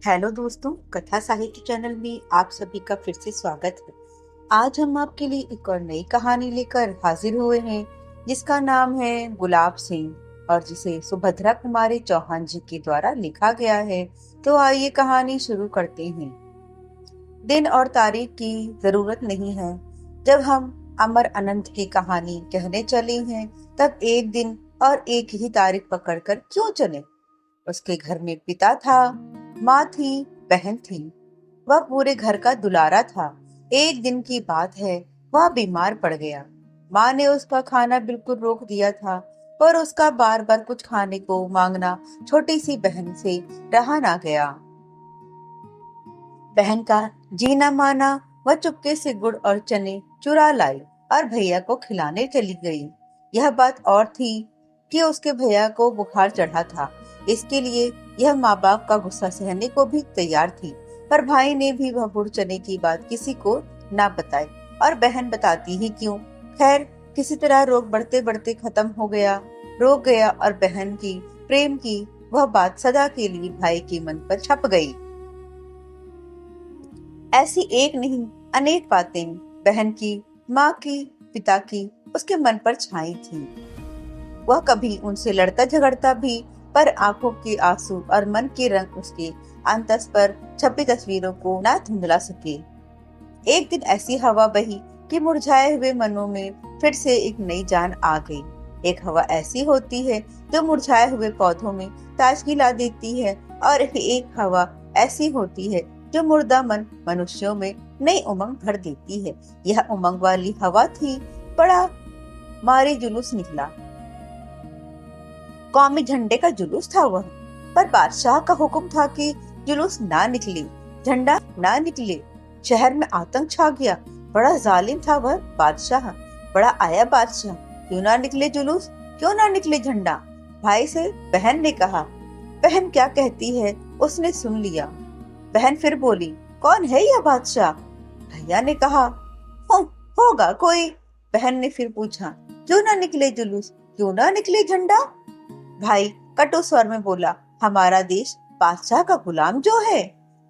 Hello दोस्तों, कथा साहित्य चैनल में आप सभी का फिर से स्वागत है। आज हम आपके लिए एक और नई कहानी लेकर हाजिर हुए हैं, जिसका नाम है गुलाब सिंह और जिसे सुभद्रा कुमारी चौहान जी के द्वारा लिखा गया है। तो आइए कहानी शुरू करते हैं। दिन और तारीख की जरूरत नहीं है। जब हम अमर अनंत की कहानी कहने चले हैं, तब एक दिन और एक ही तारीख पकड़कर क्यों चले। उसके घर में पिता था, माँ थी, बहन थी। वह पूरे घर का दुलारा था। एक दिन की बात है, वह बीमार पड़ गया। माँ ने उसका खाना बिल्कुल रोक दिया था, पर उसका बार बार कुछ खाने को मांगना छोटी सी बहन से रहा ना गया। बहन का जी न माना, वह चुपके से गुड़ और चने चुरा लाई और भैया को खिलाने चली गई। यह बात और थी कि उसके भैया को बुखार चढ़ा था। इसके लिए यह माँ बाप का गुस्सा सहने को भी तैयार थी, पर भाई ने भी वह गुड़ चने की बात किसी को ना बताई, और बहन बताती ही क्यों। खैर, किसी तरह रोग बढ़ते बढ़ते खत्म हो गया, रोक गया, और बहन की प्रेम की वह बात सदा के लिए भाई के मन पर छप गई। ऐसी एक नहीं, अनेक बातें बहन की, माँ की, पिता की उसके मन पर छाई थी। वह कभी उनसे लड़ता झगड़ता भी, पर आंखों के आंसू और मन के रंग उसके अंतस पर छपी तस्वीरों को ना धुंधला सके। एक दिन ऐसी हवा बही कि मुरझाए हुए मनों में फिर से एक नई जान आ गई। एक हवा ऐसी होती है जो मुरझाए हुए पौधों में ताजगी ला देती है, और एक हवा ऐसी होती है जो मुर्दा मन मनुष्यों में नई उमंग भर देती है। यह उमंग वाली हवा थी। बड़ा मारी जुलूस निकला। कौमी झंडे का जुलूस था वह, पर बादशाह का हुक्म था कि जुलूस ना निकले, झंडा ना निकले। शहर में आतंक छा गया। बड़ा जालिम था वह बादशाह, बड़ा आया बादशाह। क्यों ना निकले जुलूस, क्यों ना निकले झंडा। भाई से बहन ने कहा। बहन क्या कहती है उसने सुन लिया। बहन फिर बोली, कौन है यह बादशाह। भैया ने कहा, हो, होगा कोई। बहन ने फिर पूछा, क्यों ना निकले जुलूस, क्यों ना निकले झंडा। भाई कटु स्वर में बोला, हमारा देश बादशाह का गुलाम जो है।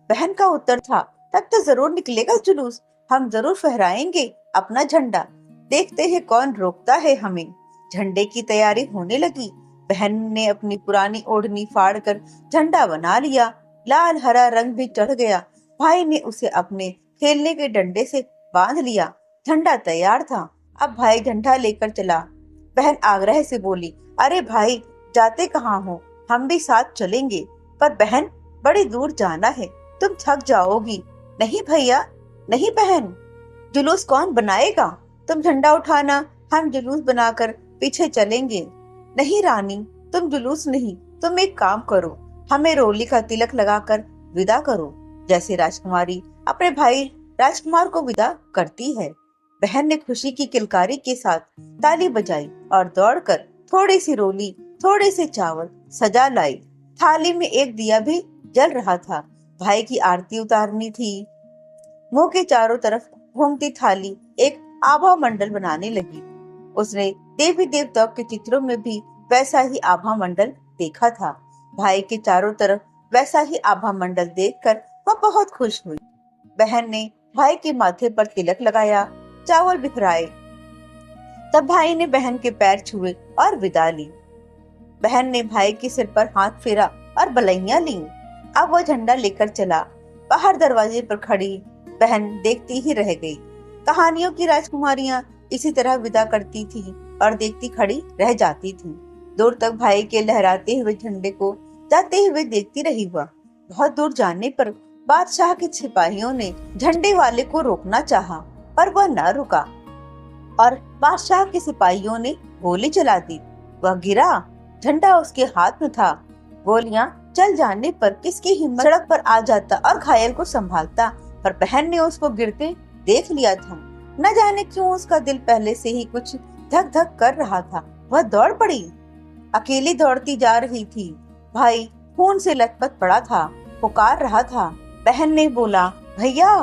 बहन का उत्तर था, तब तो जरूर निकलेगा जुलूस, हम जरूर फहराएंगे अपना झंडा। देखते हैं कौन रोकता है हमें। झंडे की तैयारी होने लगी। बहन ने अपनी पुरानी ओढ़नी फाड़ कर झंडा बना लिया। लाल हरा रंग भी चढ़ गया। भाई ने उसे अपने खेलने के डंडे से बांध लिया। झंडा तैयार था। अब भाई झंडा लेकर चला। बहन आग्रह से बोली, अरे भाई, जाते कहाँ हो, हम भी साथ चलेंगे। पर बहन, बड़ी दूर जाना है, तुम थक जाओगी। नहीं भैया, नहीं बहन, जुलूस कौन बनाएगा। तुम झंडा उठाना, हम जुलूस बनाकर पीछे चलेंगे। नहीं रानी, तुम जुलूस नहीं, तुम एक काम करो, हमें रोली का तिलक लगाकर विदा करो, जैसे राजकुमारी अपने भाई राजकुमार को विदा करती है। बहन ने खुशी की किलकारी के साथ ताली बजाई और दौड़कर थोड़ी सी रोली, थोड़े से चावल सजा लाई। थाली में एक दिया भी जल रहा था। भाई की आरती उतारनी थी। मुंह के चारों तरफ घूमती थाली एक आभा मंडल बनाने लगी। उसने देवी देवताओं के चित्रों में भी वैसा ही आभा मंडल देखा था। भाई के चारों तरफ वैसा ही आभा मंडल देखकर वह बहुत खुश हुई। बहन ने भाई के माथे पर तिलक लगाया, चावल बिखराए। तब भाई ने बहन के पैर छुए और विदा ली। बहन ने भाई के सिर पर हाथ फेरा और बलैया ली। अब वह झंडा लेकर चला। बाहर दरवाजे पर खड़ी बहन देखती ही रह गई। कहानियों की राजकुमारियां इसी तरह विदा करती थी और देखती खड़ी रह जाती थी। दूर तक भाई के लहराते हुए झंडे को जाते हुए देखती रही। वह बहुत दूर जाने पर बादशाह के सिपाहियों ने झंडे वाले को रोकना चाहा, पर वह न रुका और बादशाह के सिपाहियों ने गोली चला दी। वह गिरा। झंडा उसके हाथ में था। गोलियां चल जाने पर किसकी हिम्मत सड़क पर आ जाता और घायल को संभालता, पर बहन ने उसको गिरते देख लिया था। न जाने क्यों उसका दिल पहले से ही कुछ धक धक कर रहा था। वह दौड़ पड़ी। अकेली दौड़ती जा रही थी। भाई खून से लथपथ पड़ा था, पुकार रहा था। बहन ने बोला, भैया।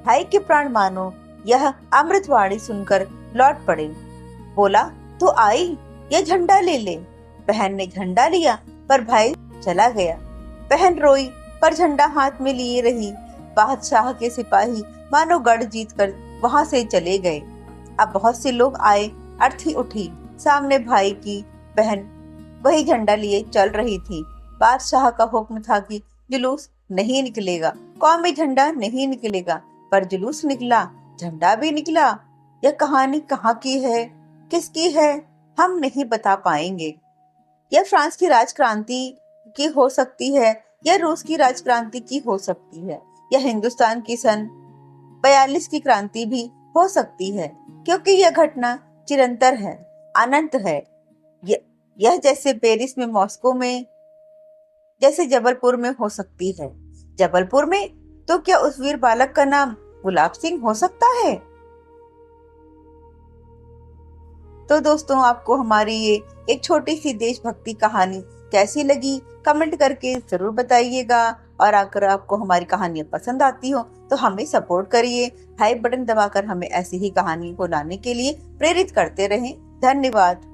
भाई के प्राण मानो यह अमृतवाणी सुनकर लौट पड़े। बोला, तू आई, ये झंडा ले ले। बहन ने झंडा लिया, पर भाई चला गया। बहन रोई पर झंडा हाथ में लिए रही। बादशाह के सिपाही मानो गढ़ जीत कर वहां से चले गए। अब बहुत से लोग आए, अर्थी उठी। सामने भाई की बहन वही झंडा लिए चल रही थी। बादशाह का हुक्म था कि जुलूस नहीं निकलेगा, कौमी झंडा नहीं निकलेगा, पर जुलूस निकला, झंडा भी निकला। यह कहानी कहाँ की है, किसकी है, हम नहीं बता पाएंगे। यह फ्रांस की राजक्रांति की हो सकती है, यह रूस की राजक्रांति की हो सकती है, यह हिंदुस्तान की सन 42 की क्रांति भी हो सकती है, क्योंकि यह घटना चिरंतर है, अनंत है। यह जैसे पेरिस में, मॉस्को में, जैसे जबलपुर में हो सकती है। जबलपुर में तो क्या उस वीर बालक का नाम गुलाब सिंह हो सकता है? तो दोस्तों, आपको हमारी ये एक छोटी सी देशभक्ति कहानी कैसी लगी, कमेंट करके जरूर बताइएगा। और अगर आपको हमारी कहानियां पसंद आती हो तो हमें सपोर्ट करिए। हाई बटन दबाकर हमें ऐसी ही कहानी को लाने के लिए प्रेरित करते रहें। धन्यवाद।